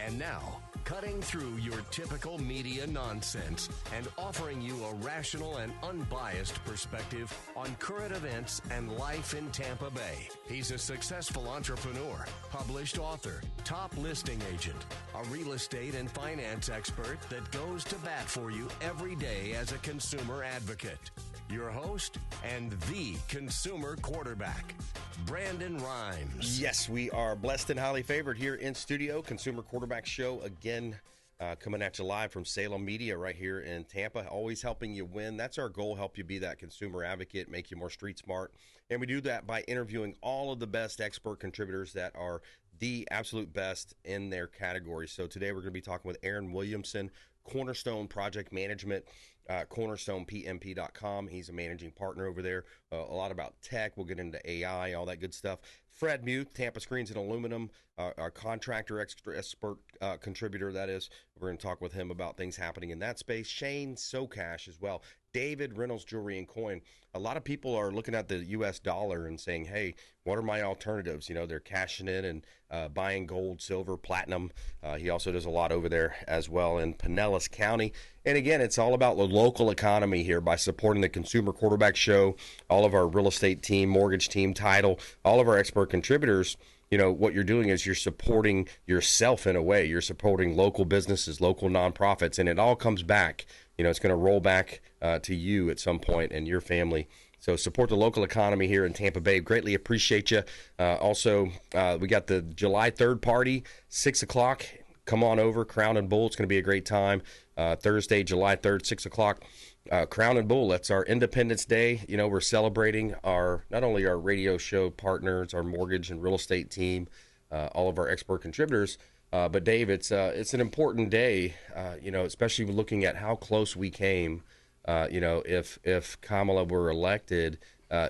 And now, cutting through your typical media nonsense and offering you a rational and unbiased perspective on current events and life in Tampa Bay. He's a successful entrepreneur, published author, top listing agent, a real estate and finance expert that goes to bat for you every day as a consumer advocate. Your host and the consumer quarterback, Brandon Rimes. Yes, we are blessed and highly favored here in studio. Consumer Quarterback Show again, coming at you live from Salem Media right here in Tampa. Always helping you win. That's our goal, help you be that consumer advocate, make you more street smart. And we do that by interviewing all of the best expert contributors that are the absolute best in their category. So today we're going to be talking with Aaron Williamson, Cornerstone Project Management, cornerstonepmp.com. He's a managing partner over there. A lot about tech. We'll get into AI, all that good stuff. Fred Muth, Tampa Screens Aluminum, our contractor expert contributor, that is. We're going to talk with him about things happening in that space. Shane Socash as well. David Reynolds Jewelry and Coin. A lot of people are looking at the U.S. dollar and saying, hey, what are my alternatives? You know, they're cashing in and buying gold, silver, platinum. He also does a lot over there as well in Pinellas County. And again, it's all about the local economy here by supporting the Consumer Quarterback Show, all of our real estate team, mortgage team, title, all of our expert contributors. You know, what you're doing is you're supporting yourself in a way. You're supporting local businesses, local nonprofits, and it all comes back. You know, it's going to roll back to you at some point and your family. So support the local economy here in Tampa Bay. Greatly appreciate you. Also, we got the July 3rd party, 6 o'clock. Come on over, Crown and Bull. It's going to be a great time. Thursday, July 3rd, 6 o'clock. Crown and Bull, that's our Independence Day. You know, we're celebrating not only our radio show partners, our mortgage and real estate team, all of our expert contributors, but Dave, it's an important day, you know, especially looking at how close we came, you know, if Kamala were elected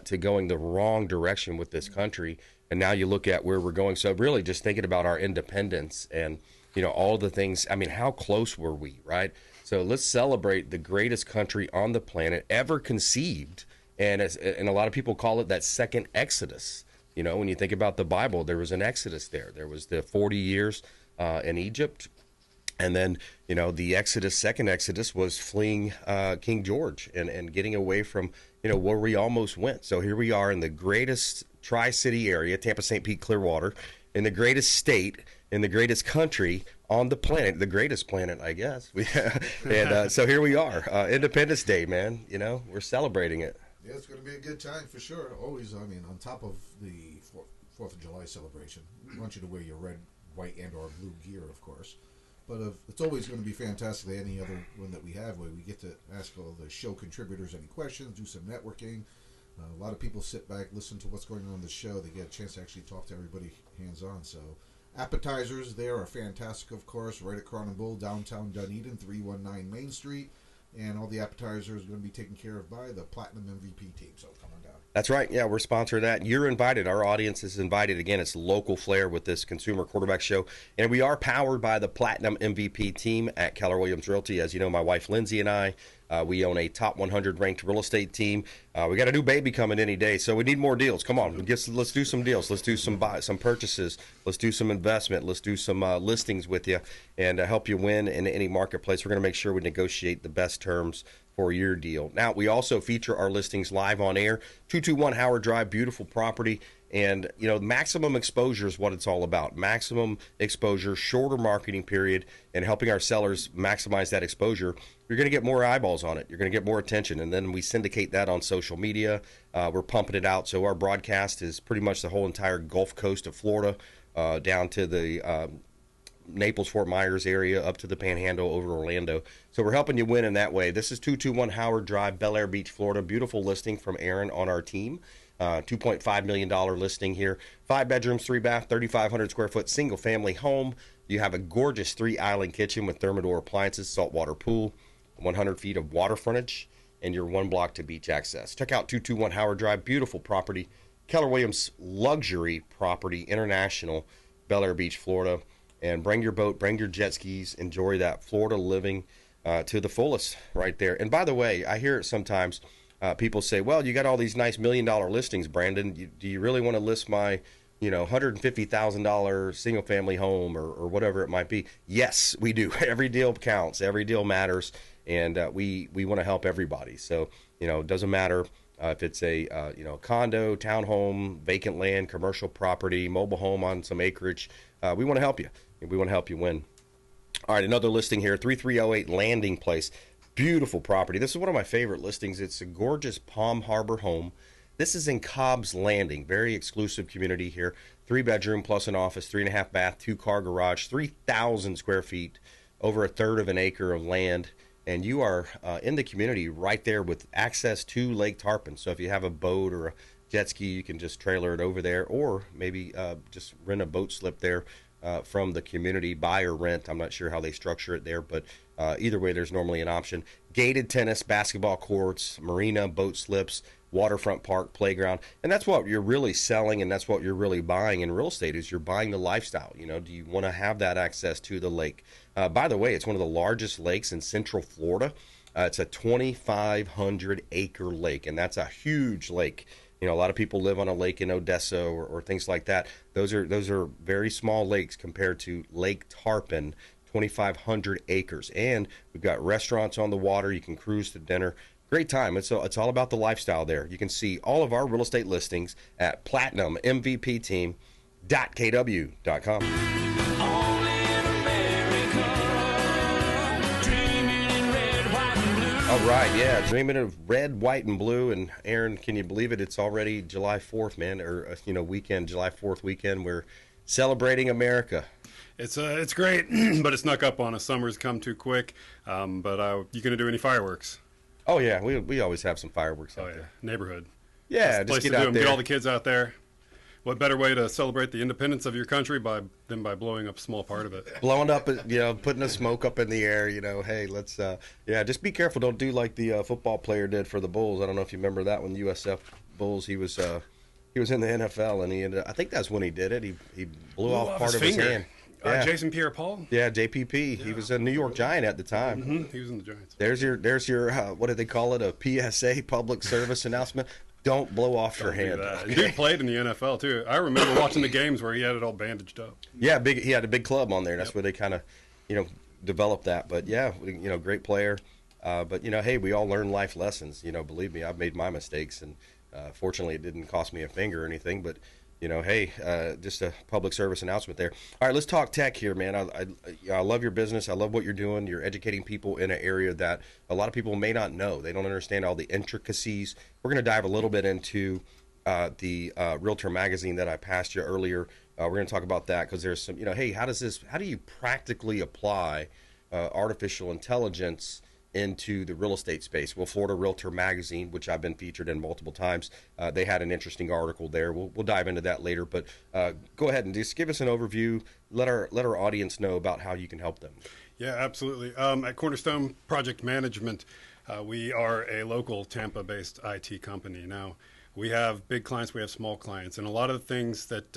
to going the wrong direction with this country. And now you look at where we're going. So really just thinking about our independence and, you know, all the things. I mean, how close were we, right? So let's celebrate the greatest country on the planet ever conceived. And a lot of people call it that second Exodus. You know, when you think about the Bible, there was an Exodus there. There was the 40 years in Egypt. And then, you know, the second Exodus was fleeing King George and getting away from, you know, where we almost went. So here we are in the greatest Tri-City area, Tampa, St. Pete, Clearwater, in the greatest state, in the greatest country on the planet, the greatest planet, I guess. And so here we are, Independence Day, man. You know, we're celebrating it. Yeah, it's going to be a good time for sure. Always, I mean, on top of the 4th of July celebration, we want you to wear your red, white, and or blue gear, of course. But it's always going to be fantastic, any other one that we have, where we get to ask all the show contributors any questions, do some networking. A lot of people sit back, listen to what's going on the show. They get a chance to actually talk to everybody hands-on. So appetizers there are fantastic, of course, right at Crown and Bull, downtown Dunedin, 319 Main Street. And all the appetizers are going to be taken care of by the Platinum MVP team. So come on down. That's right. Yeah, we're sponsoring that. You're invited. Our audience is invited. Again, it's local flair with this Consumer Quarterback Show. And we are powered by the Platinum MVP team at Keller Williams Realty. As you know, my wife Lindsay and I, we own a top 100 ranked real estate team. We got a new baby coming any day, so we need more deals. Come on, let's do some deals. Let's do some purchases. Let's do some investment. Let's do some listings with you and help you win in any marketplace. We're going to make sure we negotiate the best terms for your deal. Now, we also feature our listings live on air. 221 Howard Drive, beautiful property. And, you know, maximum exposure is what it's all about. Maximum exposure, shorter marketing period, and helping our sellers maximize that exposure. You're going to get more eyeballs on it. You're going to get more attention. And then we syndicate that on social media. We're pumping it out. So our broadcast is pretty much the whole entire Gulf Coast of Florida, down to the Naples, Fort Myers area, up to the Panhandle, over Orlando. So we're helping you win in that way. This is 221 Howard Drive, Bel Air Beach, Florida. Beautiful listing from Aaron on our team. $2.5 million listing here. 5 bedrooms, 3 bath, 3,500 square foot single family home. You have a gorgeous 3-island kitchen with Thermador appliances, saltwater pool, 100 feet of water frontage, and your 1 block to beach access. Check out 221 Howard Drive. Beautiful property. Keller Williams Luxury Property International, Bel Air Beach, Florida. And bring your boat, bring your jet skis, enjoy that Florida living to the fullest right there. And by the way, I hear it sometimes. People say, well, you got all these nice $1 million listings, Brandon. Do you really want to list my $150,000 single family home or whatever it might be. Yes, we do. Every deal counts. Every deal matters. And we want to help everybody. So, it doesn't matter if it's a condo, townhome, vacant land, commercial property, mobile home on some acreage. We want to help you. We want to help you win. All right, another listing here, 3308 Landing Place. Beautiful property. This is one of my favorite listings. It's a gorgeous Palm Harbor home. This is in Cobb's Landing, very exclusive community here. 3-bedroom plus an office, 3.5 bath, 2-car garage, 3,000 square feet, over a third of an acre of land. And you are in the community right there with access to Lake Tarpon. So if you have a boat or a jet ski, you can just trailer it over there, or maybe just rent a boat slip there from the community, buy or rent. I'm not sure how they structure it there, but either way, there's normally an option. Gated tennis, basketball courts, marina, boat slips, waterfront park, playground. And that's what you're really selling, and that's what you're really buying in real estate is you're buying the lifestyle. Do you want to have that access to the lake? By the way, it's one of the largest lakes in Central Florida. It's a 2,500 acre lake, and that's a huge lake. A lot of people live on a lake in Odessa or things like that. Those are very small lakes compared to Lake Tarpon, 2,500 acres. And we've got restaurants on the water. You can cruise to dinner. Great time. It's all about the lifestyle there. You can see all of our real estate listings at platinummvpteam.kw.com. All right, yeah, dreaming of red, white, and blue. And Aaron, can you believe it? It's already July 4th, man, or weekend, July 4th weekend. We're celebrating America. It's great, but it snuck up on us. Summer's come too quick. But you gonna do any fireworks? Oh yeah, we always have some fireworks out there. Neighborhood. Yeah, just get out there. Get all the kids out there. What better way to celebrate the independence of your country than by blowing up a small part of it? Blowing up, putting the smoke up in the air. Hey, let's just be careful. Don't do like the football player did for the Bulls. I don't know if you remember that one, USF Bulls. He was in the NFL, and I think that's when he did it. He blew off part of his hand. Yeah. Jason Pierre-Paul? Yeah, JPP. Yeah. He was a New York Giant at the time. Mm-hmm. He was in the Giants. There's your what do they call it? A PSA, public service announcement. Don't blow off your hand. Okay. He played in the NFL too. I remember watching the games where he had it all bandaged up. Yeah, he had a big club on there. That's where they kind of, developed that. But yeah, great player. But hey, we all learn life lessons. Believe me, I've made my mistakes, and fortunately, it didn't cost me a finger or anything. But hey, just a public service announcement there. All right, let's talk tech here, man. I love your business. I love what you're doing. You're educating people in an area that a lot of people may not know. They don't understand all the intricacies. We're going to dive a little bit into the Realtor magazine that I passed you earlier. We're going to talk about that because there's some, hey, how do you practically apply artificial intelligence into the real estate space? Well, Florida Realtor magazine, which I've been featured in multiple times, they had an interesting article there. We'll dive into that later, but go ahead and just give us an overview. Let our audience know about how you can help them. Yeah, absolutely. At Cornerstone Project Management, we are a local Tampa-based IT company. Now, we have big clients, we have small clients, and a lot of the things that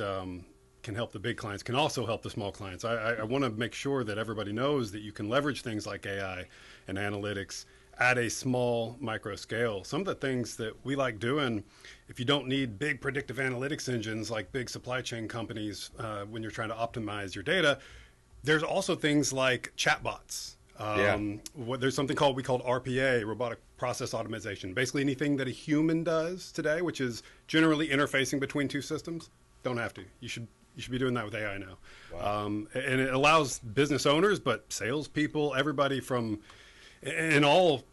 can help the big clients can also help the small clients. I want to make sure that everybody knows that you can leverage things like AI and analytics at a small micro scale. Some of the things that we like doing, if you don't need big predictive analytics engines like big supply chain companies when you're trying to optimize your data, there's also things like chatbots. There's something we call RPA, robotic process automation. Basically anything that a human does today, which is generally interfacing between two systems, don't have to. You should be doing that with AI now. Wow. And it allows business owners, but salespeople, everybody in all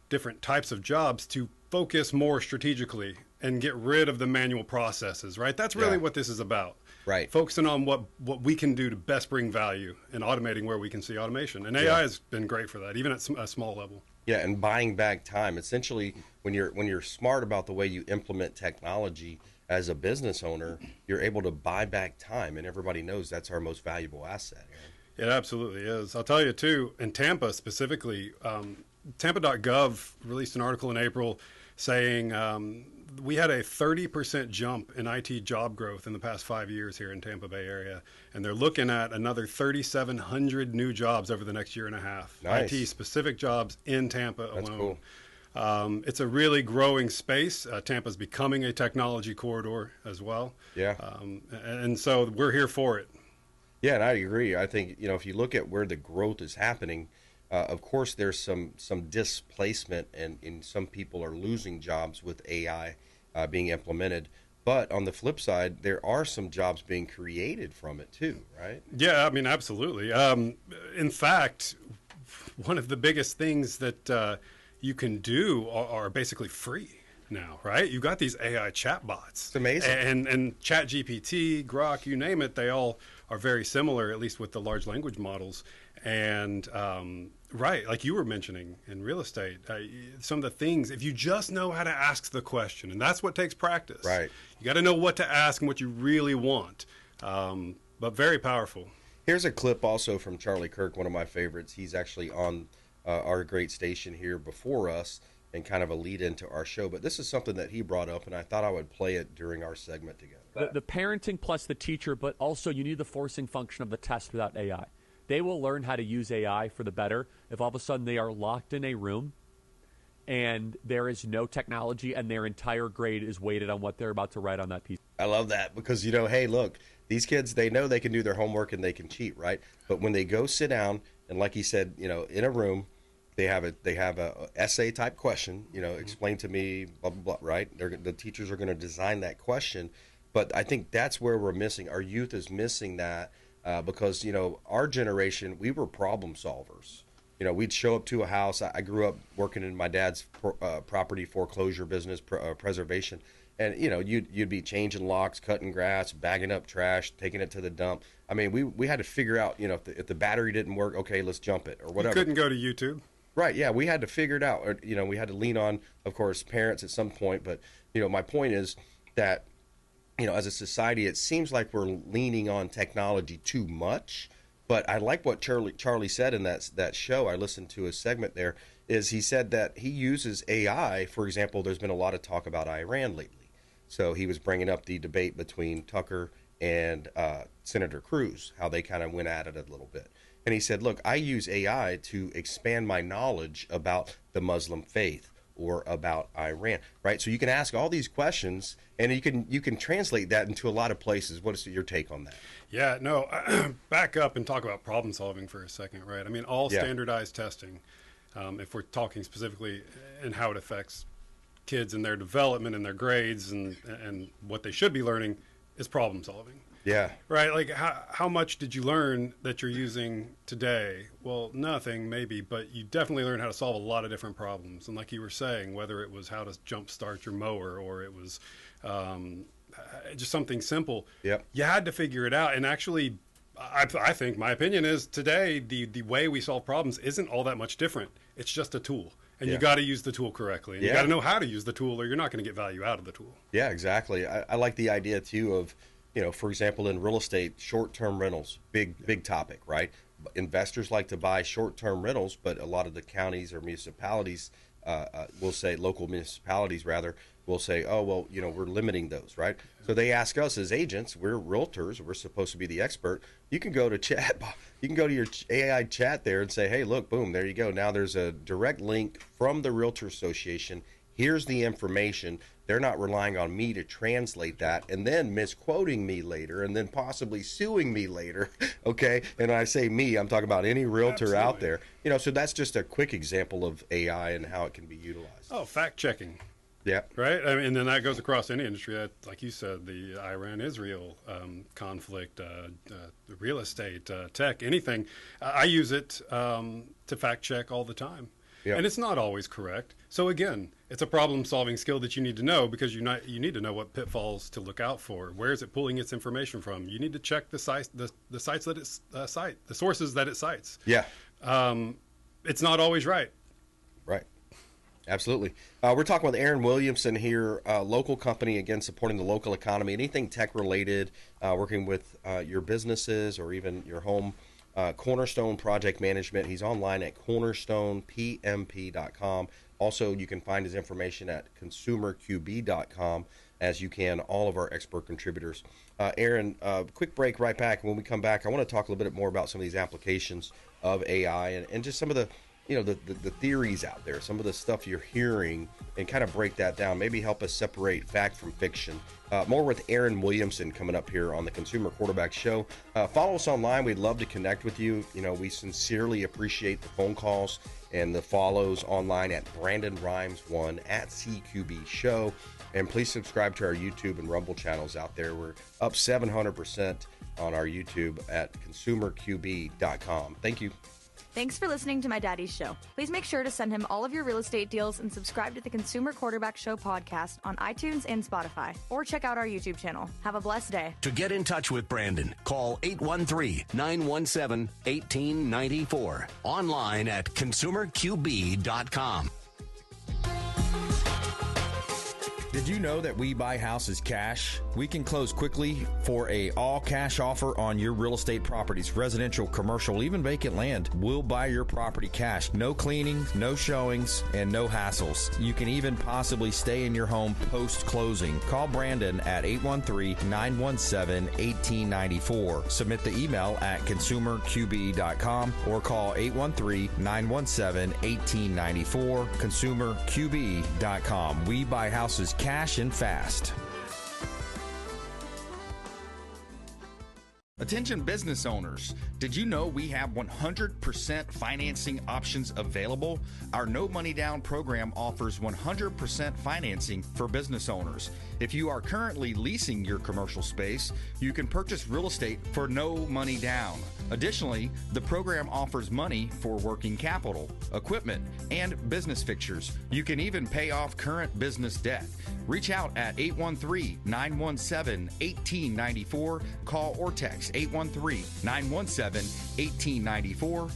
different types of jobs to focus more strategically and get rid of the manual processes, right? That's really what this is about. Right. Focusing on what we can do to best bring value and automating where we can see automation. And AI has been great for that, even at a small level. Yeah, and buying back time. Essentially, when you're smart about the way you implement technology as a business owner, you're able to buy back time, and everybody knows that's our most valuable asset. It absolutely is. I'll tell you, too, in Tampa specifically, Tampa.gov released an article in April saying we had a 30% jump in IT job growth in the past 5 years here in Tampa Bay area, and they're looking at another 3,700 new jobs over the next year and a half. Nice. IT-specific jobs in Tampa alone. That's cool. It's a really growing space. Tampa's becoming a technology corridor as well. Yeah. And so we're here for it. Yeah, and I agree. I think, if you look at where the growth is happening, of course, there's some displacement, and some people are losing jobs with AI being implemented. But on the flip side, there are some jobs being created from it too, right? Yeah, I mean, absolutely. In fact, one of the biggest things that you can do are basically free now, right? You've got these AI chatbots. It's amazing. And ChatGPT, Grok, you name it, they all are very similar, at least with the large language models. And right, like you were mentioning in real estate, some of the things, if you just know how to ask the question, and that's what takes practice. Right. You got to know what to ask and what you really want. But very powerful. Here's a clip also from Charlie Kirk, one of my favorites. He's actually on our great station here before us, and kind of a lead into our show. But this is something that he brought up, and I thought I would play it during our segment together. The parenting plus the teacher, but also you need the forcing function of the test without AI. They will learn how to use AI for the better if all of a sudden they are locked in a room and there is no technology and their entire grade is weighted on what they're about to write on that piece. I love that because, hey, look, these kids, they know they can do their homework and they can cheat, right? But when they go sit down and, like he said, in a room, they have a essay type question, explain to me, blah, blah, blah, right? The teachers are going to design that question. But I think that's where we're missing. Our youth is missing that because, our generation, we were problem solvers. We'd show up to a house. I grew up working in my dad's property foreclosure business, preservation. And, you'd be changing locks, cutting grass, bagging up trash, taking it to the dump. I mean, we had to figure out, if the battery didn't work, okay, let's jump it or whatever. You couldn't go to YouTube. Right, yeah, we had to figure it out. Or, we had to lean on, of course, parents at some point. But, my point is that, as a society, it seems like we're leaning on technology too much. But I like what Charlie said in that show. I listened to his segment there, is he said that he uses AI. For example, there's been a lot of talk about Iran lately. So he was bringing up the debate between Tucker and Senator Cruz, how they kind of went at it a little bit. And he said, look, I use AI to expand my knowledge about the Muslim faith or about Iran, right? So you can ask all these questions, and you can translate that into a lot of places. What is your take on that? Yeah, no, back up and talk about problem solving for a second, right? I mean, all standardized testing, if we're talking specifically and how it affects kids and their development and their grades and what they should be learning, is problem solving. Yeah. Right. Like how much did you learn that you're using today? Well, nothing maybe, but you definitely learned how to solve a lot of different problems. And like you were saying, whether it was how to jump start your mower or it was just something simple, you had to figure it out. And actually, I think my opinion is today, the way we solve problems isn't all that much different. It's just a tool. And you got to use the tool correctly. And you got to know how to use the tool or you're not going to get value out of the tool. Yeah, exactly. I like the idea, too, of, for example, in real estate, short-term rentals, big topic, right? Investors like to buy short-term rentals, but a lot of the counties or municipalities will say, local municipalities rather, will say, oh, well, we're limiting those, right? So they ask us as agents, we're realtors, we're supposed to be the expert. You can go to your AI chat there and say, hey, look, boom, there you go. Now there's a direct link from the Realtor Association. Here's the information. They're not relying on me to translate that and then misquoting me later and then possibly suing me later, okay? And when I say me, I'm talking about any realtor out there. So that's just a quick example of AI and how it can be utilized. Oh, fact checking. Yeah. Right? I mean, and then that goes across any industry. Like you said, the Iran-Israel conflict, real estate, tech, anything. I use it to fact check all the time. Yep. And it's not always correct. So again, it's a problem-solving skill that you need to know because you need to know what pitfalls to look out for. Where is it pulling its information from? You need to check the sites that it the sources that it cites. Yeah. It's not always right. Right. Absolutely. We're talking with Aaron Williamson here, local company, again, supporting the local economy, anything tech-related, working with your businesses or even your home. Cornerstone Project Management. He's online at cornerstonepmp.com. Also, you can find his information at consumerqb.com, as you can all of our expert contributors. Aaron, quick break, right back. When we come back, I want to talk a little bit more about some of these applications of AI and just some of the the theories out there, some of the stuff you're hearing, and kind of break that down. Maybe help us separate fact from fiction. More with Aaron Williamson coming up here on the Consumer Quarterback Show. Follow us online. We'd love to connect with you. We sincerely appreciate the phone calls and the follows online at Brandon Rimes 1 at CQB Show. And please subscribe to our YouTube and Rumble channels out there. We're up 700% on our YouTube at consumerqb.com. Thank you. Thanks for listening to My Daddy's Show. Please make sure to send him all of your real estate deals and subscribe to the Consumer Quarterback Show podcast on iTunes and Spotify, or check out our YouTube channel. Have a blessed day. To get in touch with Brandon, call 813-917-1894. Online at consumerqb.com. Did you know that we buy houses cash? We can close quickly for a all-cash offer on your real estate properties, residential, commercial, even vacant land. We'll buy your property cash. No cleaning, no showings, and no hassles. You can even possibly stay in your home post-closing. Call Brandon at 813-917-1894. Submit the email at consumerqb.com or call 813-917-1894, consumerqb.com. We buy houses cash and fast. Attention business owners, did you know we have 100% financing options available? Our no money down program offers 100% financing for business owners. If you are currently leasing your commercial space, you can purchase real estate for no money down. Additionally, the program offers money for working capital, equipment, and business fixtures. You can even pay off current business debt. Reach out at 813-917-1894. Call or text 813-917-1894.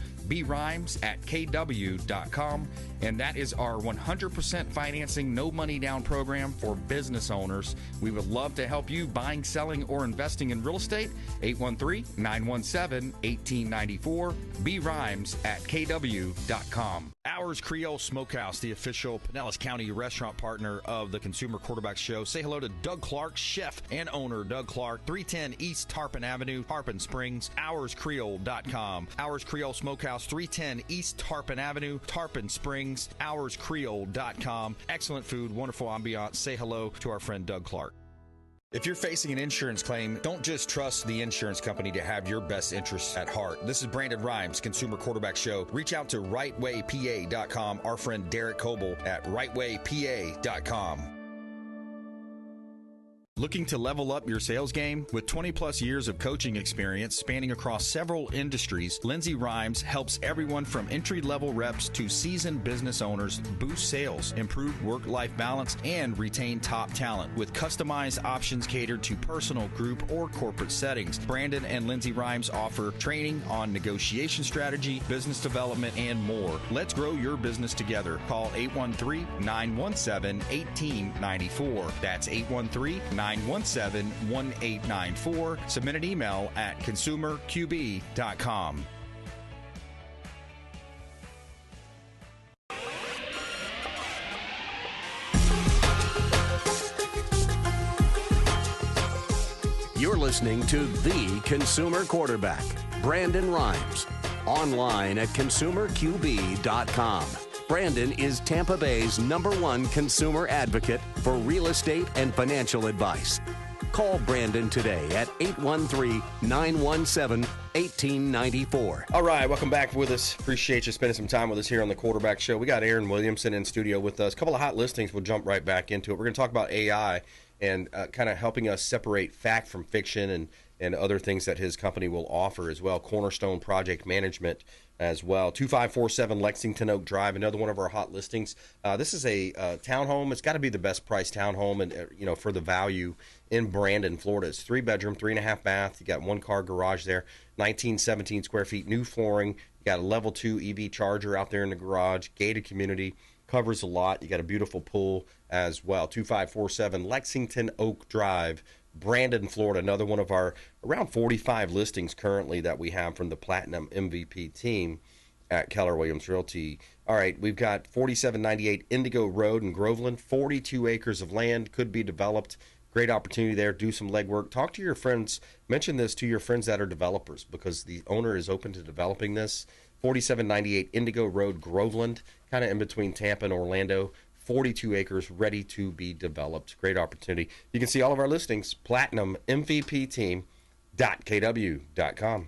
brimes at kw.com. And that is our 100% financing, no money down program for business owners. We would love to help you buying, selling, or investing in real estate. 813-917-1894. brimes at kw.com. Ours Creole Smokehouse, the official Pinellas County restaurant partner of the Consumer Quarterback Show. Say hello to Doug Clark, chef and owner Doug Clark, 310 East Tarpon Avenue, Tarpon Springs, ourscreole.com. Ours Creole Smokehouse, 310 East Tarpon Avenue, Tarpon Springs, ourscreole.com. Excellent food, wonderful ambiance. Say hello to our friend Doug Clark. If you're facing an insurance claim, don't just trust the insurance company to have your best interests at heart. This is Brandon Rimes, Consumer Quarterback Show. Reach out to rightwaypa.com, our friend Derek Coble at rightwaypa.com. Looking to level up your sales game? With 20 plus years of coaching experience spanning across several industries, Lindsay Rimes helps everyone from entry-level reps to seasoned business owners boost sales, improve work-life balance, and retain top talent with customized options catered to personal, group, or corporate settings. Brandon and Lindsay Rimes offer training on negotiation strategy, business development, and more. Let's grow your business together. Call 813-917-1894. That's 813-917-1894. Submit an email at consumerqb.com. You're listening to The Consumer Quarterback, Brandon Rimes. Online at consumerqb.com. Brandon is Tampa Bay's #1 consumer advocate for real estate and financial advice. Call Brandon today at 813-917-1894. All right, welcome back with us. Appreciate you spending some time with us here on the Quarterback Show. We got Aaron Williamson in studio with us. A couple of hot listings. We'll jump right back into it. We're going to talk about AI and kind of helping us separate fact from fiction and other things that his company will offer as well. Cornerstone Project Management as well. 2547 Lexington Oak Drive, another one of our hot listings. This is a townhome. It's got to be the best priced townhome, and for the value in Brandon, Florida. It's 3-bedroom, 3.5 bath. You got 1-car garage there, 1917 square feet, new flooring. You got a level 2 EV charger out there in the garage, gated community, covers a lot. You got a beautiful pool as well. 2547 Lexington Oak Drive, Brandon, Florida, another one of our around 45 listings currently that we have from the Platinum MVP team at Keller Williams Realty. All right, we've got 4798 Indigo Road in Groveland, 42 acres of land, could be developed. Great opportunity there. Do some legwork. Talk to your friends. Mention this to your friends that are developers, because the owner is open to developing this. 4798 Indigo Road, Groveland, kind of in between Tampa and Orlando. 42 acres ready to be developed. Great opportunity. You can see all of our listings, platinummvpteam.kw.com.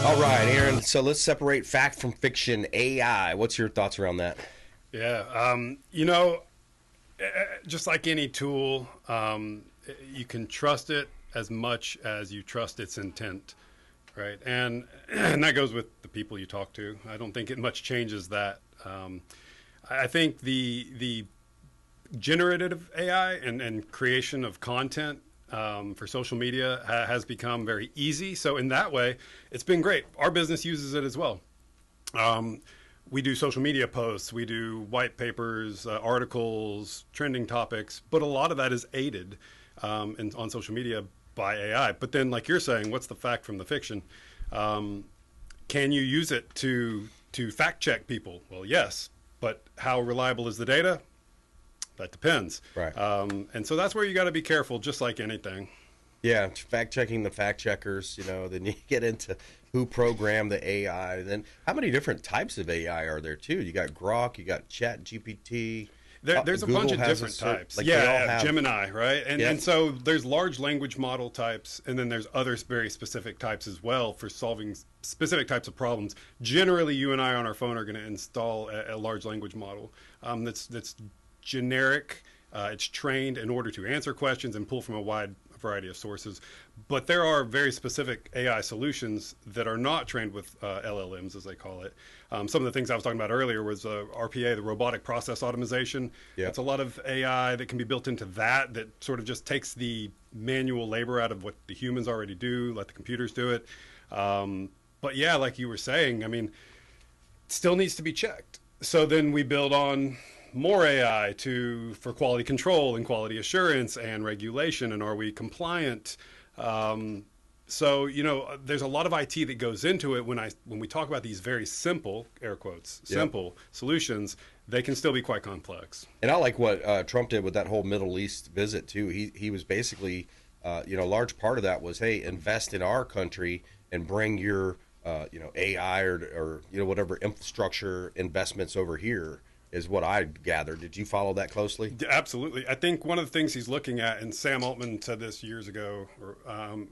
All right, Aaron, so let's separate fact from fiction, AI. What's your thoughts around that? Yeah, just like any tool, you can trust it as much as you trust its intent, right? And that goes with the people you talk to. I don't think it much changes that. I think the generative AI and creation of content for social media has become very easy. So in that way, it's been great. Our business uses it as well. We do social media posts, we do white papers, articles, trending topics, but a lot of that is aided on social media by AI. But then, like you're saying, what's the fact from the fiction? Can you use it to fact check people? Well, yes, but how reliable is the data? That depends. Right. And so that's where you got to be careful, just like anything. Yeah, fact checking the fact checkers, then you get into who programmed the AI. Then how many different types of AI are there too? You got Grok, you got Chat GPT. There's a bunch of different types. Like Gemini, right? And so there's large language model types, and then there's other very specific types as well for solving specific types of problems. Generally, you and I on our phone are going to install a large language model that's generic. It's trained in order to answer questions and pull from a wide variety of sources. But there are very specific AI solutions that are not trained with LLMs, as they call it. Some of the things I was talking about earlier was RPA, the robotic process automation. Yeah. It's a lot of AI that can be built into that sort of just takes the manual labor out of what the humans already do, let the computers do it. But yeah, like you were saying, I mean, it still needs to be checked. So then we build on more AI for quality control and quality assurance and regulation, and are we compliant? So there's a lot of IT that goes into it. When we talk about these very simple, air quotes, simple solutions, they can still be quite complex. And I like what Trump did with that whole Middle East visit too. He was basically, a large part of that was, hey, invest in our country and bring your, AI or whatever infrastructure investments over here. Is what I gathered. Did you follow that closely? Absolutely. I think one of the things he's looking at, and Sam Altman said this years ago,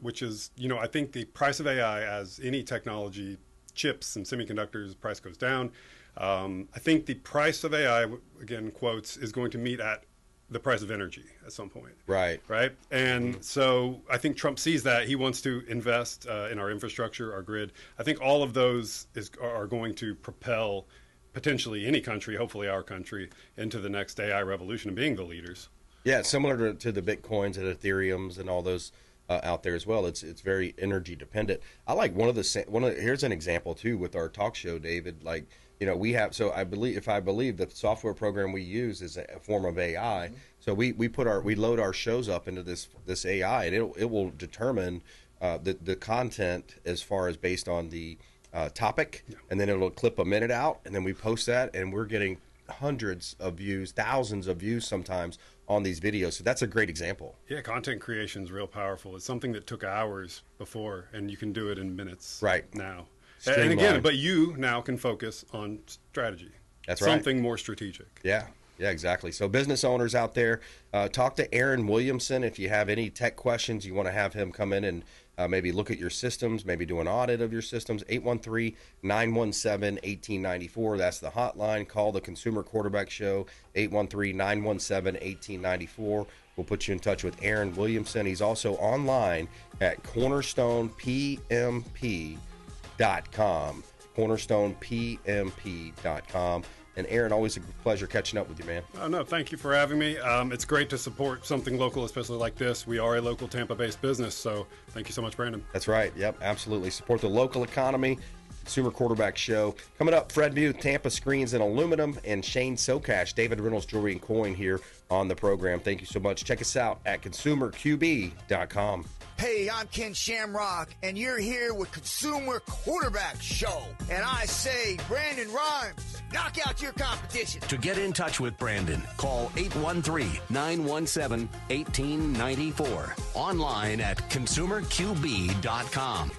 which is, I think the price of AI, as any technology, chips and semiconductors, price goes down. I think the price of AI, again, quotes, is going to meet at the price of energy at some point. Right. Right. And so I think Trump sees that. He wants to invest in our infrastructure, our grid. I think all of those are going to propel potentially any country, hopefully our country, into the next AI revolution and being the leaders. Yeah, similar to the Bitcoins and Ethereums and all those out there as well. It's very energy dependent. I like here's an example too with our talk show, David. Like, we have, so I believe the software program we use is a form of AI. So we load our shows up into this AI, and it will determine the content as far as based on the topic, and then it'll clip a minute out, and then we post that, and we're getting hundreds of views, thousands of views sometimes on these videos. So that's a great example. Yeah, content creation is real powerful. It's something that took hours before, and you can do it in minutes now. And again, but you now can focus on strategy. That's right. Something more strategic. Yeah, exactly. So business owners out there, talk to Aaron Williamson if you have any tech questions. You want to have him come in and maybe look at your systems, maybe do an audit of your systems. 813-917-1894. That's the hotline. Call the Consumer Quarterback Show, 813-917-1894. We'll put you in touch with Aaron Williamson. He's also online at cornerstonepmp.com. cornerstonepmp.com. And Aaron, always a pleasure catching up with you, man. Oh, no, thank you for having me. It's great to support something local, especially like this. We are a local Tampa-based business, so thank you so much, Brandon. That's right. Yep, absolutely. Support the local economy. Consumer Quarterback Show. Coming up, Fred Muth, Tampa Screens and Aluminum, and Shane Socash, David Reynolds Jewelry and Coin here on the program. Thank you so much. Check us out at consumerqb.com. Hey, I'm Ken Shamrock, and you're here with Consumer Quarterback Show. And I say, Brandon Rimes, knock out your competition. To get in touch with Brandon, call 813-917-1894. Online at consumerqb.com.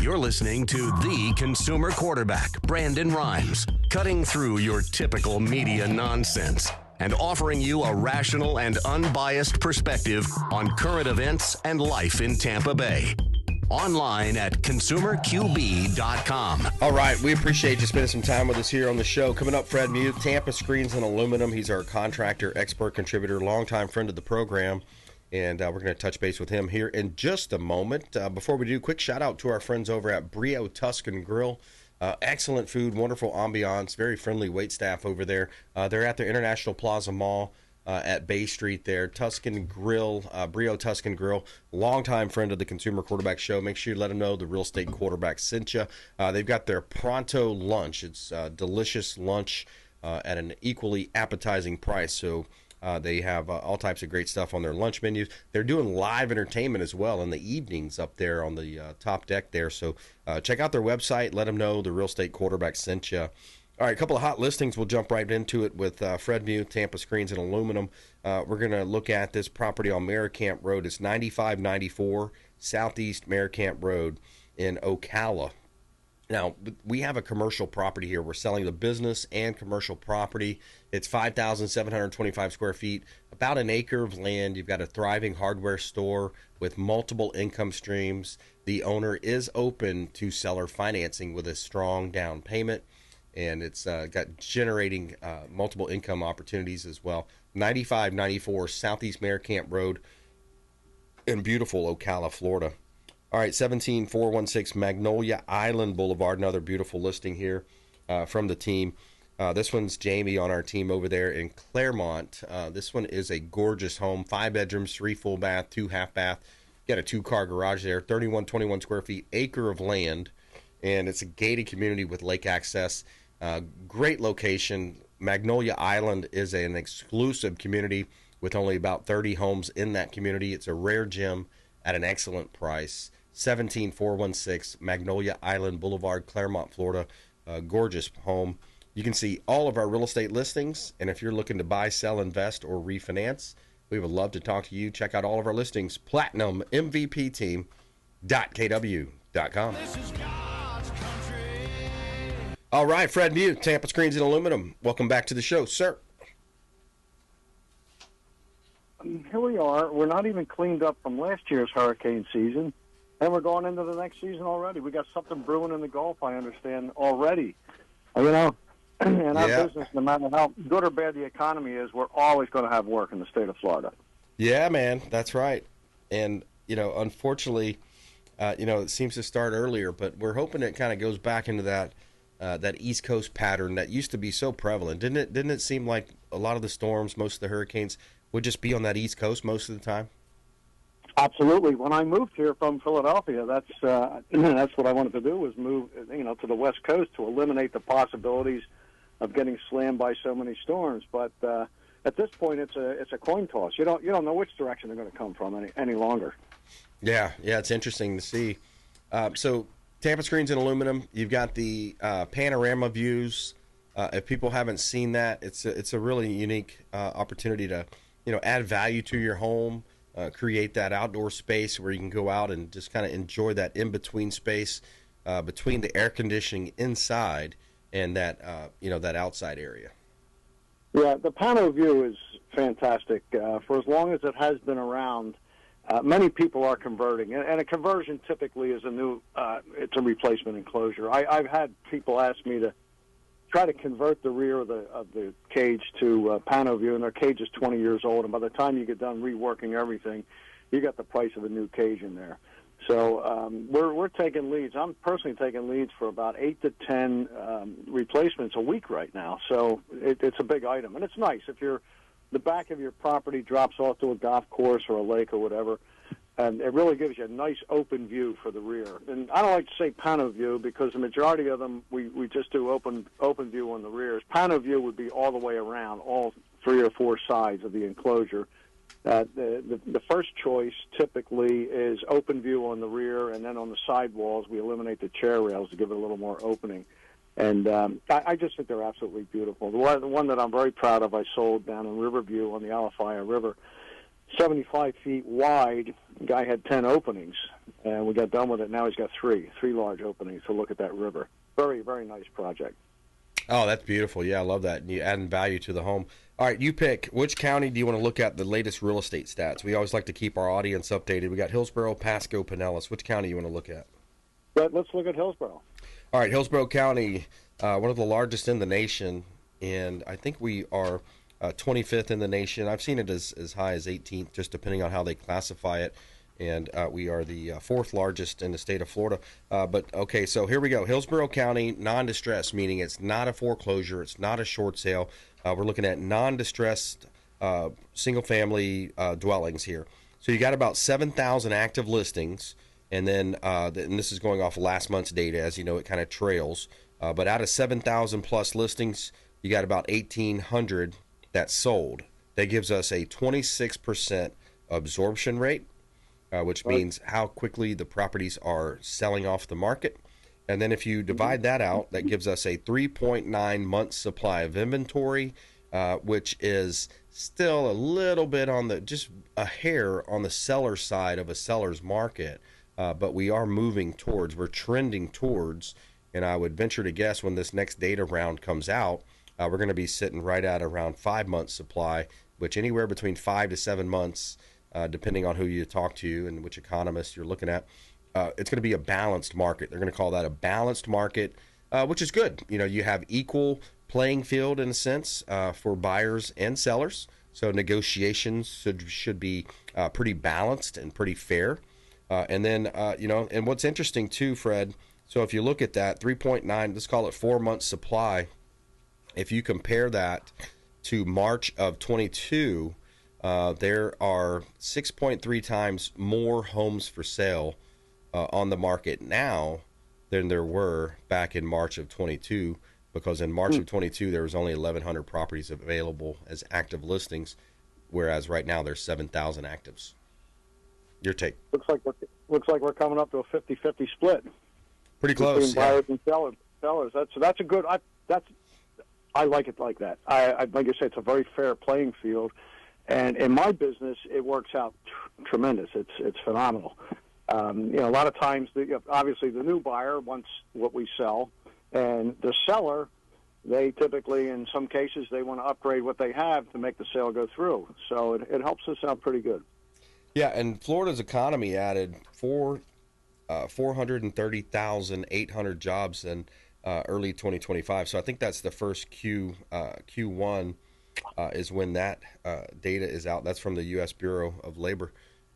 You're listening to the Consumer Quarterback, Brandon Rimes, cutting through your typical media nonsense and offering you a rational and unbiased perspective on current events and life in Tampa Bay. Online at consumerqb.com. All right, we appreciate you spending some time with us here on the show. Coming up, Fred Muth, Tampa Screens and Aluminum. He's our contractor, expert contributor, longtime friend of the program. And we're going to touch base with him here in just a moment. Before we do, quick shout out to our friends over at Brio Tuscan Grill. Excellent food, wonderful ambiance, very friendly wait staff over there. They're at the International Plaza Mall at Bay Street there. Tuscan Grill, Brio Tuscan Grill, longtime friend of the Consumer Quarterback Show. Make sure you let them know the Real Estate Quarterback sent you. They've got their Pronto lunch. It's delicious lunch at an equally appetizing price. So they have all types of great stuff on their lunch menus. They're doing live entertainment as well in the evenings up there on the top deck there. So check out their website. Let them know the Real Estate Quarterback sent you. All right, a couple of hot listings. We'll jump right into it with Fred Muth, Tampa Screens and Aluminum. We're going to look at this property on Merricamp Road. It's 9594 Southeast Merricamp Road in Ocala. Now, we have a commercial property here. We're selling the business and commercial property. It's 5,725 square feet, about an acre of land. You've got a thriving hardware store with multiple income streams. The owner is open to seller financing with a strong down payment, and it's got generating multiple income opportunities as well. 9594 Southeast Merricamp Road in beautiful Ocala, Florida. All right, 17416 Magnolia Island Boulevard, another beautiful listing here from the team. This one's Jamie on our team over there in Claremont. This one is a gorgeous home, 5 bedrooms, 3 full bath, 2 half bath. Got a 2-car garage there, 3121 square feet, acre of land, and it's a gated community with lake access. Great location. Magnolia Island is an exclusive community with only about 30 homes in that community. It's a rare gem at an excellent price. 17416 Magnolia Island Boulevard, Claremont, Florida. Gorgeous home. You can see all of our real estate listings, and if you're looking to buy, sell, invest, or refinance, we would love to talk to you. Check out all of our listings, platinummvpteam.kw.com. All right, Fred Muth, Tampa Screens and Aluminum. Welcome back to the show, sir. Here we are. We're not even cleaned up from last year's hurricane season, and we're going into the next season already. We got something brewing in the Gulf, I understand, already. You know, and our business, no matter how good or bad the economy is, we're always going to have work in the state of Florida. Yeah, man, that's right. And, you know, unfortunately, it seems to start earlier, but we're hoping it kind of goes back into that East Coast pattern that used to be so prevalent. Didn't it seem like a lot of the storms, most of the hurricanes, would just be on that East Coast most of the time? Absolutely. When I moved here from Philadelphia, that's what I wanted to do, was move, to the West Coast to eliminate the possibilities of getting slammed by so many storms. But at this point, it's a coin toss. You don't know which direction they're going to come from any longer. Yeah, it's interesting to see. So Tampa Screens and Aluminum, you've got the panorama views. If people haven't seen that, it's a really unique opportunity to add value to your home. Create that outdoor space where you can go out and just kind of enjoy that in-between space between the air conditioning inside and that that outside area. Yeah, the pano view is fantastic. For as long as it has been around, many people are converting, and a conversion typically is it's a replacement enclosure. I've had people ask me to try to convert the rear of the cage to pano view, and their cage is 20 years old, and by the time you get done reworking everything, you got the price of a new cage in there. So we're taking leads. I'm personally taking leads for about 8 to 10 replacements a week right now. So it's a big item, and it's nice if you're the back of your property drops off to a golf course or a lake or whatever, and it really gives you a nice open view for the rear. And I don't like to say pano view because the majority of them, we just do open view on the rears. Pano view would be all the way around, all 3 or 4 sides of the enclosure. The first choice typically is open view on the rear, and then on the side walls we eliminate the chair rails to give it a little more opening. And I just think they're absolutely beautiful. The one that I'm very proud of, I sold down in Riverview on the Alafaya River, 75 feet wide. The guy had 10 openings, and we got done with it. Now he's got three large openings to look at that river. Very, very nice project. Oh, that's beautiful. Yeah, I love that. And you adding value to the home. All right, you pick. Which county do you want to look at the latest real estate stats? We always like to keep our audience updated. We got Hillsborough, Pasco, Pinellas. Which county do you want to look at? Let's look at Hillsborough. All right, Hillsborough County, one of the largest in the nation, and I think we are 25th in the nation. I've seen it as high as 18th, just depending on how they classify it. And we are the 4th largest in the state of Florida. But, okay, so here we go. Hillsborough County, non-distressed, meaning it's not a foreclosure, it's not a short sale. We're looking at non-distressed single-family dwellings here. So you got about 7,000 active listings, and then and this is going off last month's data. As you know, it kind of trails. But out of 7,000-plus listings, you got about 1,800 that sold. That gives us a 26% absorption rate. Which means how quickly the properties are selling off the market. And then if you divide that out, that gives us a 3.9 months supply of inventory, which is still a little bit on the, just a hair on the seller side of a seller's market. But we are moving towards, we're trending towards, and I would venture to guess when this next data round comes out, we're going to be sitting right at around 5 months supply, which anywhere between 5 to 7 months, depending on who you talk to and which economist you're looking at, it's going to be a balanced market. They're going to call that a balanced market, which is good. You know, you have equal playing field in a sense for buyers and sellers. So negotiations should be pretty balanced and pretty fair. And then, you know, and what's interesting too, Fred, so if you look at that 3.9, let's call it 4 months supply. If you compare that to March of 22, there are 6.3 times more homes for sale on the market now than there were back in March of 22, because in March of 22 there was only 1,100 properties available as active listings, whereas right now there's 7,000 actives. Your take? Looks like we're coming up to a 50-50 split. Pretty close. Between buyers and sellers. That's a good. I like it like that. I like I said, it's a very fair playing field. And in my business, it works out tremendous. It's phenomenal. You know, a lot of times, obviously, the new buyer wants what we sell, and the seller, they typically, in some cases, they want to upgrade what they have to make the sale go through. So it helps us out pretty good. Yeah, and Florida's economy added 430,800 jobs in early 2025. So I think that's the first Q1. Is when that data is out. That's from the U.S. Bureau of Labor.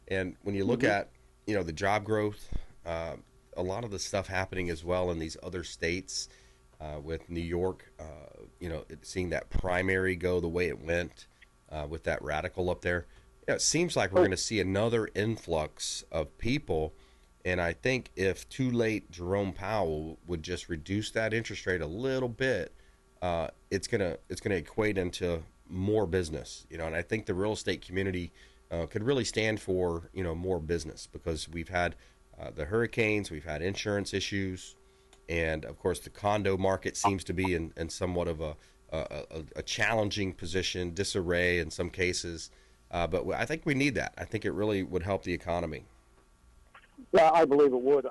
And when you look at, you know, the job growth, a lot of the stuff happening as well in these other states with New York, you know, seeing that primary go the way it went with that radical up there. Yeah, it seems like we're going to see another influx of people. And I think if too late Jerome Powell would just reduce that interest rate a little bit, it's gonna equate into more business, you know, and I think the real estate community could really stand for, you know, more business, because we've had the hurricanes, we've had insurance issues, and of course the condo market seems to be in somewhat of a challenging position, disarray in some cases, but I think we need that. I think it really would help the economy. Yeah, I believe it would.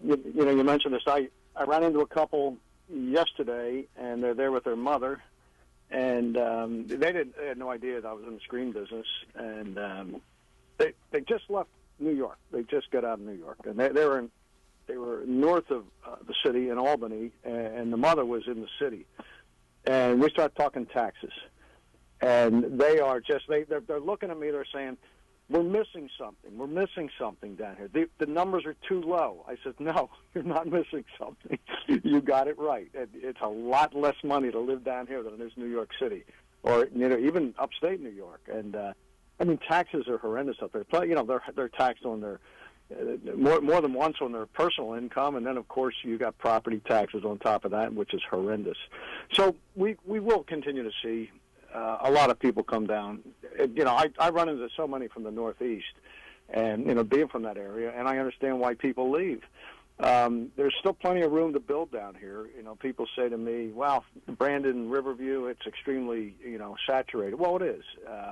You know, you mentioned this. I ran into a couple yesterday, and they're there with their mother, and they had no idea that I was in the screen business, and they just left New York. They just got out of New York, and they were north of the city in Albany, and the mother was in the city, and we started talking taxes, and they are just they're looking at me. They're saying, we're missing something. We're missing something down here. The numbers are too low. I said, no, you're not missing something. You got it right. It's a lot less money to live down here than it is New York City. or even upstate New York. And I mean, taxes are horrendous up there. They're taxed on their more than once on their personal income, and then of course you got property taxes on top of that, which is horrendous. So we will continue to see a lot of people come down. I run into so many from the Northeast, and being from that area, and I understand why people leave. There's still plenty of room to build down here. People say to me, "Well, Brandon, Riverview, it's extremely saturated." Well, it is,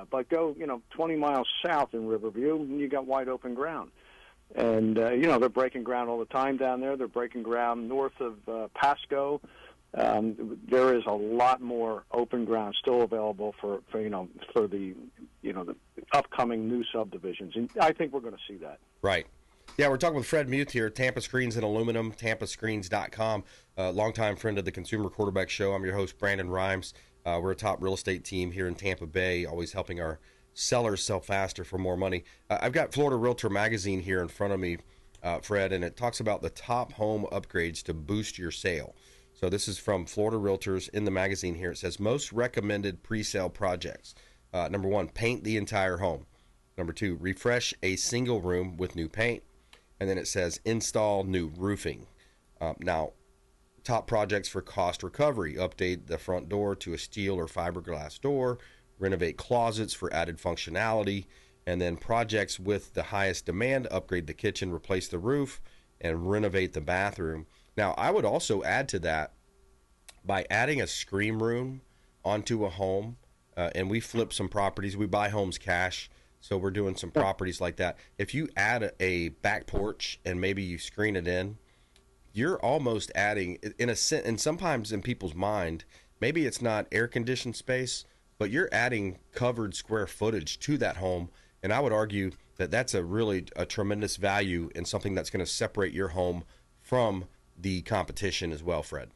but go 20 miles south in Riverview, and you got wide open ground. And they're breaking ground all the time down there. They're breaking ground north of Pasco. There is a lot more open ground still available for the upcoming new subdivisions, and I think we're going to see that. Right. Yeah, we're talking with Fred Muth here, Tampa Screens and Aluminum, tampascreens.com, longtime friend of the Consumer Quarterback Show. I'm your host, Brandon Rimes. We're a top real estate team here in Tampa Bay, always helping our sellers sell faster for more money. I've got Florida Realtor Magazine here in front of me, Fred, and it talks about the top home upgrades to boost your sale. So this is from Florida Realtors in the magazine here. It says most recommended pre-sale projects. Number 1, paint the entire home. Number 2, refresh a single room with new paint. And then it says install new roofing. Now, top projects for cost recovery. Update the front door to a steel or fiberglass door. Renovate closets for added functionality. And then projects with the highest demand, upgrade the kitchen, replace the roof, and renovate the bathroom. Now, I would also add to that by adding a screen room onto a home, and we flip some properties. We buy homes cash, so we're doing some properties like that. If you add a back porch and maybe you screen it in, you're almost adding, in a sense, and sometimes in people's mind, maybe it's not air-conditioned space, but you're adding covered square footage to that home, and I would argue that that's a tremendous value and something that's going to separate your home from the competition as well, Fred.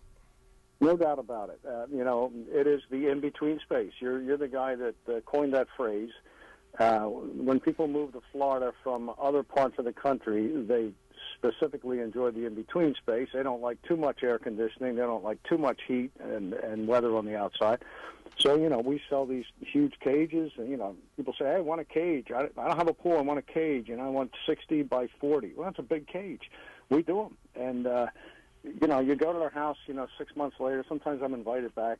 No doubt about it. It is the in-between space. You're the guy that coined that phrase. When people move to Florida from other parts of the country, they specifically enjoy the in-between space. They don't like too much air conditioning. They don't like too much heat and weather on the outside. So, we sell these huge cages. And, people say, hey, I want a cage. I don't have a pool. I want a cage, and I want 60 by 40. Well, that's a big cage. We do them. And, you go to their house, 6 months later. Sometimes I'm invited back.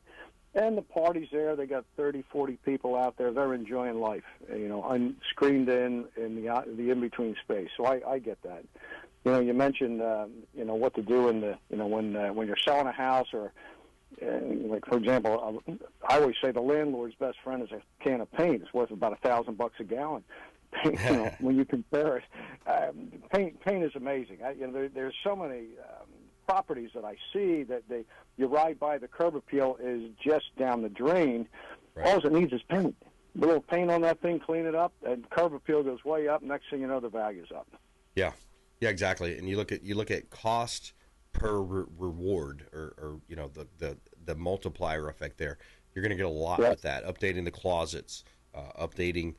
And the party's there. They got 30, 40 people out there. They're enjoying life, I'm screened in the in-between space. So I get that. You mentioned, what to do in the, when you're selling a house or, like, for example, I always say the landlord's best friend is a can of paint. It's worth about $1,000 a gallon. When you compare it, paint is amazing. There's so many properties that I see that you ride by, the curb appeal is just down the drain. Right. All it needs is paint. A little paint on that thing, clean it up, and curb appeal goes way up. Next thing you know, the value's up. Yeah, exactly. And you look at cost per reward, or the multiplier effect there. You're going to get a lot with that. Updating the closets, updating.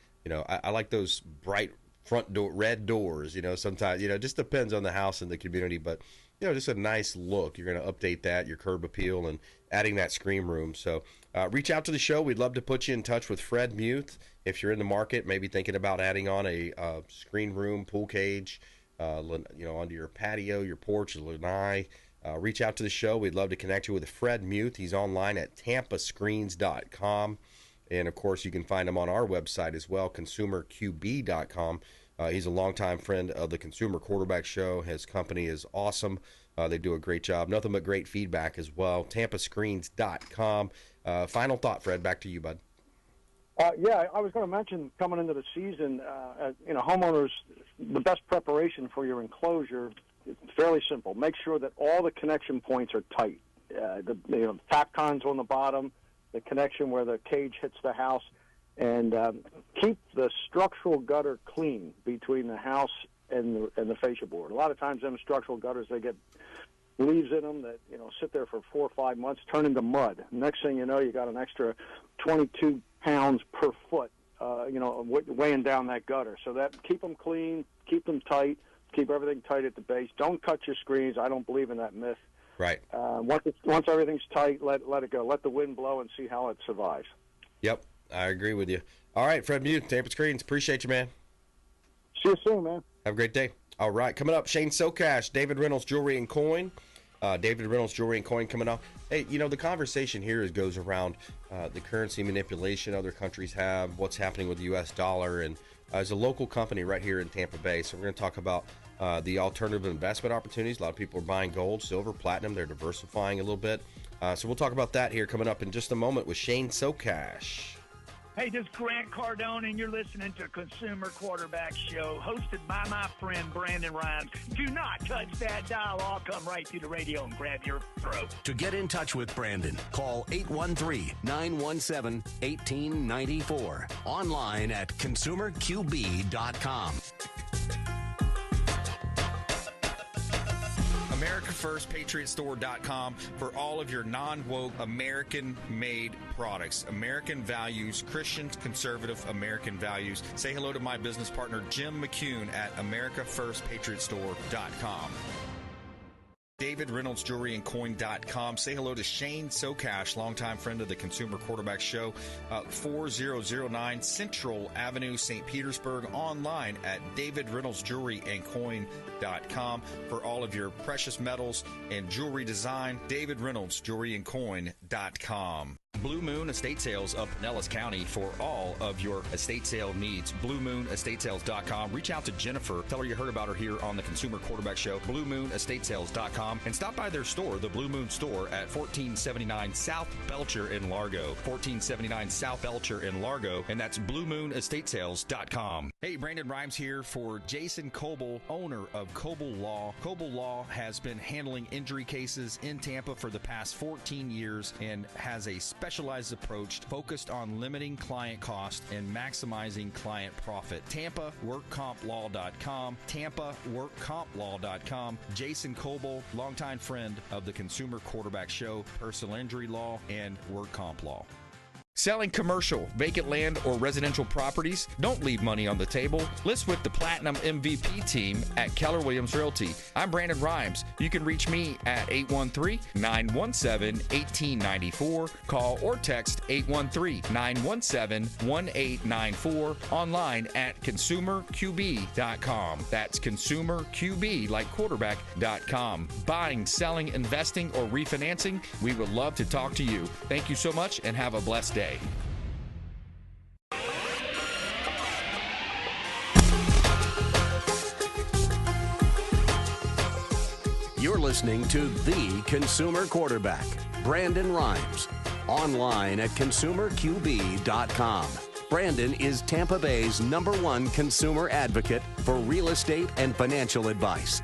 I like those bright front door, red doors. Sometimes it just depends on the house and the community, but just a nice look. You're going to update that, your curb appeal, and adding that screen room. So reach out to the show. We'd love to put you in touch with Fred Muth if you're in the market, maybe thinking about adding on a screen room, pool cage, onto your patio, your porch, lanai. Reach out to the show. We'd love to connect you with Fred Muth. He's online at tampascreens.com. And, of course, you can find him on our website as well, consumerqb.com. He's a longtime friend of the Consumer Quarterback Show. His company is awesome. They do a great job. Nothing but great feedback as well. tampascreens.com. Final thought, Fred. Back to you, bud. I was going to mention coming into the season, homeowners, the best preparation for your enclosure, it's fairly simple. Make sure that all the connection points are tight. The tap cons on the bottom, the connection where the cage hits the house, and keep the structural gutter clean between the house and the fascia board. A lot of times them structural gutters, they get leaves in them that sit there for 4 or 5 months, turn into mud. Next thing you know, you got an extra 22 pounds per foot weighing down that gutter. So that keep them clean, keep them tight, keep everything tight at the base. Don't cut your screens. I don't believe in that myth. Right. Once everything's tight, let it go. Let the wind blow and see how it survives. Yep, I agree with you. All right, Fred Muth, Tampa Screens. Appreciate you, man. See you soon, man. Have a great day. All right, coming up, Shane Socash, David Reynolds Jewelry and Coin. David Reynolds Jewelry and Coin coming up. Hey, the conversation here goes around the currency manipulation other countries have, what's happening with the U.S. dollar, and as a local company right here in Tampa Bay. So we're going to talk about the alternative investment opportunities. A lot of people are buying gold, silver, platinum. They're diversifying a little bit. So we'll talk about that here coming up in just a moment with Shane Socash. Hey, this is Grant Cardone, and you're listening to Consumer Quarterback Show, hosted by my friend Brandon Rimes. Do not touch that dial. I'll come right through the radio and grab your throat. To get in touch with Brandon, call 813-917-1894. Online at consumerqb.com. AmericaFirstPatriotStore.com for all of your non-woke American-made products. American values, Christian, conservative American values. Say hello to my business partner, Jim McCune at AmericaFirstPatriotStore.com. David Reynolds Jewelry and Coin.com. Say hello to Shane Socash, longtime friend of the Consumer Quarterback Show, 4009 Central Avenue, St. Petersburg. Online at David Reynolds Jewelry and Coin.com for all of your precious metals and jewelry design. David Reynolds Jewelry and Coin.com. Blue Moon Estate Sales of Pinellas County for all of your estate sale needs. BlueMoonEstateSales.com. Reach out to Jennifer. Tell her you heard about her here on the Consumer Quarterback Show. BlueMoonEstateSales.com. And stop by their store, the Blue Moon Store, at 1479 South Belcher in Largo. 1479 South Belcher in Largo. And that's BlueMoonEstateSales.com. Hey, Brandon Rimes here for Jason Coble, owner of Coble Law. Coble Law has been handling injury cases in Tampa for the past 14 years and has a specialized approach focused on limiting client cost and maximizing client profit. TampaWorkCompLaw.com. TampaWorkCompLaw.com. Jason Coble, longtime friend of the Consumer Quarterback Show, personal injury law, and work comp law. Selling commercial, vacant land, or residential properties? Don't leave money on the table. List with the Platinum MVP team at Keller Williams Realty. I'm Brandon Rimes. You can reach me at 813-917-1894. Call or text 813-917-1894. Online at consumerqb.com. That's consumerqb, like quarterback.com. Buying, selling, investing, or refinancing? We would love to talk to you. Thank you so much and have a blessed day. You're listening to The Consumer Quarterback, Brandon Rimes. Online at consumerqb.com. Brandon is Tampa Bay's #1 consumer advocate for real estate and financial advice.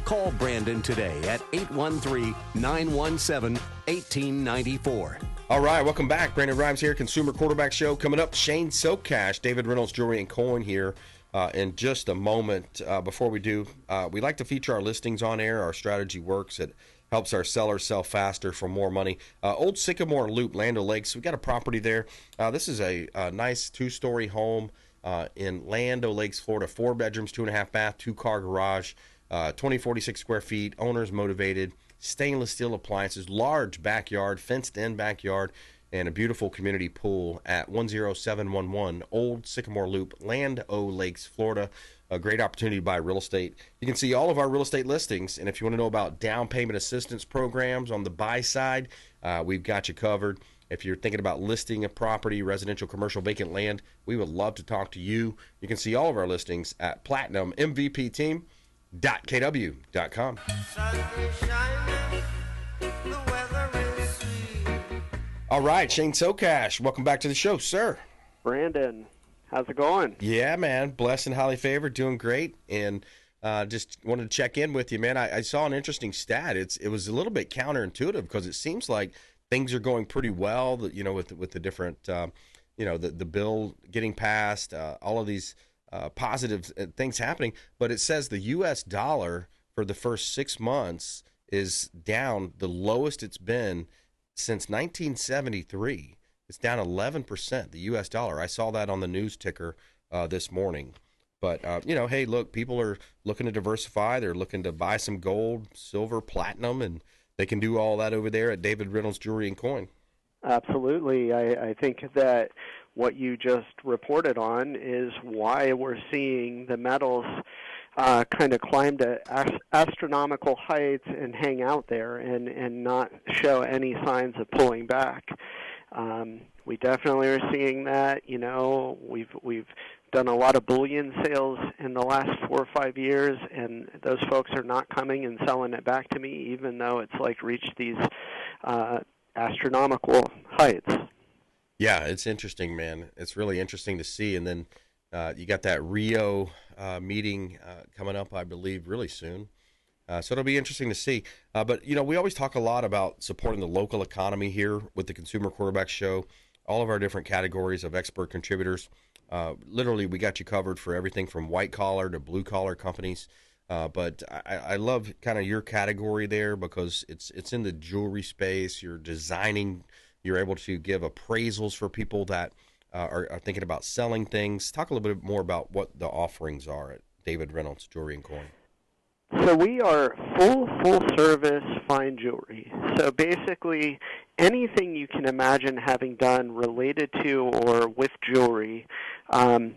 Call Brandon today at 813-917-1894. All right, welcome back. Brandon Rimes here, Consumer Quarterback Show. Coming up, Shane Socash, David Reynolds Jewelry and Coin here in just a moment. Before we do, we like to feature our listings on air. Our strategy works. It helps our sellers sell faster for more money. Old Sycamore Loop, Land O'Lakes. We got a property there. This is a nice 2-story home in Land O'Lakes, Florida. 4 bedrooms, 2.5 bath, 2-car garage, 2046 square feet. Owner's motivated. Stainless steel appliances, large backyard, fenced-in backyard, and a beautiful community pool at 10711 Old Sycamore Loop, Land O'Lakes, Florida. A great opportunity to buy real estate. You can see all of our real estate listings, and if you want to know about down payment assistance programs on the buy side, we've got you covered. If you're thinking about listing a property, residential, commercial, vacant land, we would love to talk to you. You can see all of our listings at PlatinumMVPTeam.kw.com. All right, Shane Socash, welcome back to the show, sir. Brandon, how's it going? Yeah, man, blessed and highly favored, doing great, and just wanted to check in with you, man. I saw an interesting stat. It was a little bit counterintuitive because it seems like things are going pretty well, with the different, the bill getting passed, all of these positive things happening, but it says the U.S. dollar for the first 6 months is down the lowest it's been since 1973. It's down 11%, the U.S. dollar. I saw that on the news ticker this morning. But, hey, look, people are looking to diversify. They're looking to buy some gold, silver, platinum, and they can do all that over there at David Reynolds Jewelry and Coin. Absolutely. I think that what you just reported on is why we're seeing the metals kind of climb to astronomical heights and hang out there and not show any signs of pulling back. We definitely are seeing that. You know, we've done a lot of bullion sales in the last 4 or 5 years, and those folks are not coming and selling it back to me, even though it's like reached these astronomical heights. Yeah, it's interesting, man. It's really interesting to see. And then you got that Rio meeting coming up, I believe, really soon. So it'll be interesting to see. But, you know, we always talk a lot about supporting the local economy here with the Consumer Quarterback Show, all of our different categories of expert contributors. Literally, we got you covered for everything from white-collar to blue-collar companies. But I love kind of your category there because it's in the jewelry space. You're designing. You're able to give appraisals for people that are thinking about selling things. Talk a little bit more about what the offerings are at David Reynolds Jewelry and Coin. So we are full service fine jewelry. So basically anything you can imagine having done related to or with jewelry,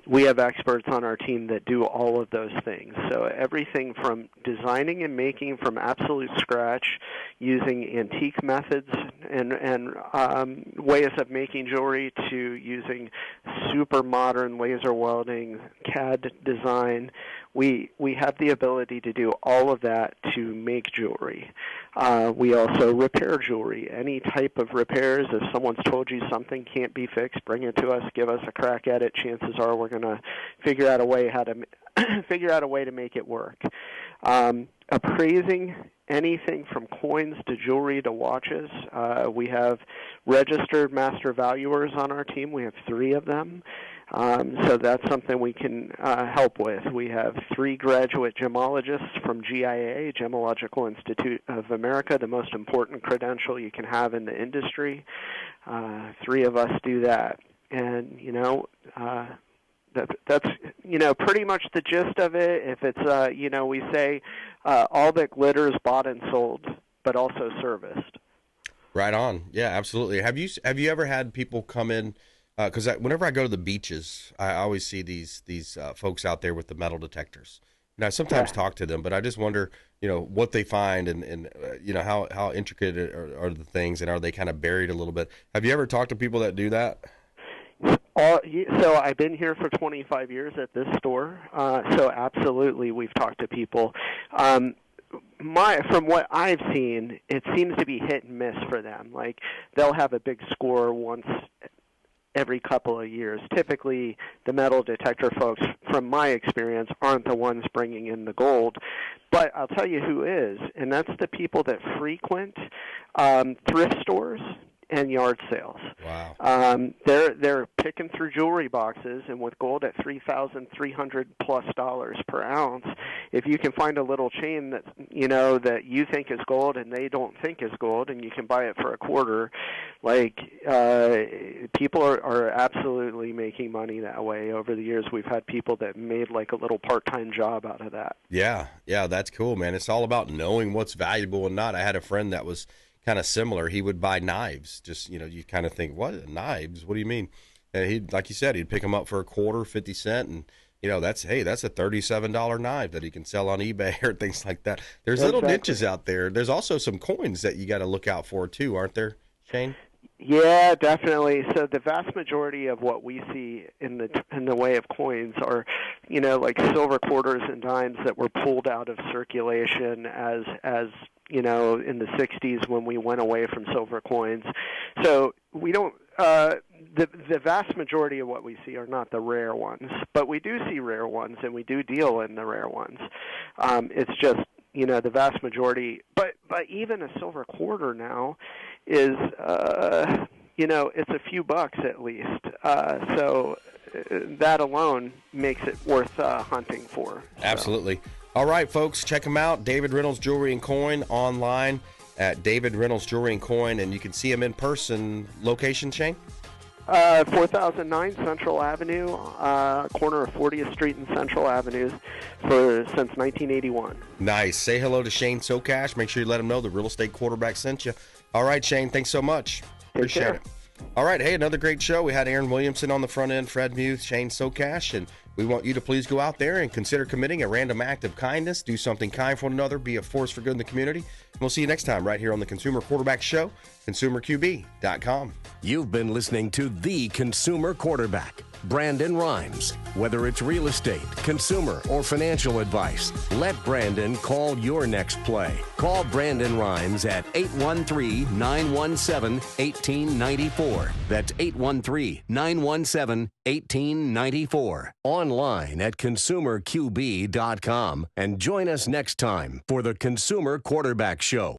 we have experts on our team that do all of those things. So everything from designing and making from absolute scratch using antique methods and ways of making jewelry to using super modern laser welding, CAD design. We have the ability to do all of that to make jewelry. We also repair jewelry. Any type of repairs, if someone's told you something can't be fixed, bring it to us, give us a crack at it. Chances are we're going to figure out a way to make it work. Appraising anything from coins to jewelry to watches. We have registered master valuers on our team. We have 3 of them. So that's something we can help with. We have 3 graduate gemologists from GIA, Gemological Institute of America, the most important credential you can have in the industry. 3 of us do that. And, you know, that's, you know, pretty much the gist of it. If it's, you know, we say all that glitters bought and sold, but also serviced. Right on. Yeah, absolutely. Have you ever had people come in? Because whenever I go to the beaches, I always see these folks out there with the metal detectors. And I sometimes talk to them, but I just wonder, you know, what they find and you know, how intricate are the things, and are they kind of buried a little bit? Have you ever talked to people that do that? So I've been here for 25 years at this store, so absolutely we've talked to people. From what I've seen, it seems to be hit and miss for them. Like, they'll have a big score once every couple of years. Typically, the metal detector folks, from my experience, aren't the ones bringing in the gold. But I'll tell you who is, and that's the people that frequent thrift stores and yard sales. Wow. They're picking through jewelry boxes, and with gold at $3,300+ per ounce, if you can find a little chain that you think is gold and they don't think is gold, and you can buy it for a quarter, like people are absolutely making money that way. Over the years, we've had people that made like a little part-time job out of that. Yeah, that's cool, man. It's all about knowing what's valuable and not. I had a friend that was kind of similar. He would buy knives. Just, you know, you kind of think, what, knives? What do you mean? And he'd, like you said, he'd pick them up for a quarter, 50 cents, and you know, that's a $37 knife that he can sell on eBay or things like that. There's little niches out there. There's also some coins that you got to look out for too, aren't there, Shane? Yeah, definitely. So the vast majority of what we see in the way of coins are, you know, like silver quarters and dimes that were pulled out of circulation as you know, in the 60s when we went away from silver coins. So we don't the vast majority of what we see are not the rare ones, but we do see rare ones, and we do deal in the rare ones. It's just, you know, the vast majority, but even a silver quarter now is, you know, it's a few bucks at least. So that alone makes it worth hunting for. So. Absolutely. All right, folks, check him out. David Reynolds Jewelry and Coin online at David Reynolds Jewelry and Coin, and you can see him in person. Location, Shane? 4009 Central Avenue, corner of 40th Street and Central Avenues since 1981. Nice. Say hello to Shane Socash. Make sure you let him know the Real Estate Quarterback sent you. All right, Shane, thanks so much. Appreciate care. it. All right. Hey, another great show. We had Aaron Williamson on the front end, Fred Muth, Shane Socash, and we want you to please go out there and consider committing a random act of kindness. Do something kind for one another. Be a force for good in the community. And we'll see you next time right here on the Consumer Quarterback Show, consumerqb.com. You've been listening to The Consumer Quarterback, Brandon Rimes. Whether it's real estate, consumer, or financial advice, let Brandon call your next play. Call Brandon Rimes at 813-917-1894. That's 813-917-1894. Online at consumerqb.com. And join us next time for the Consumer Quarterback Show.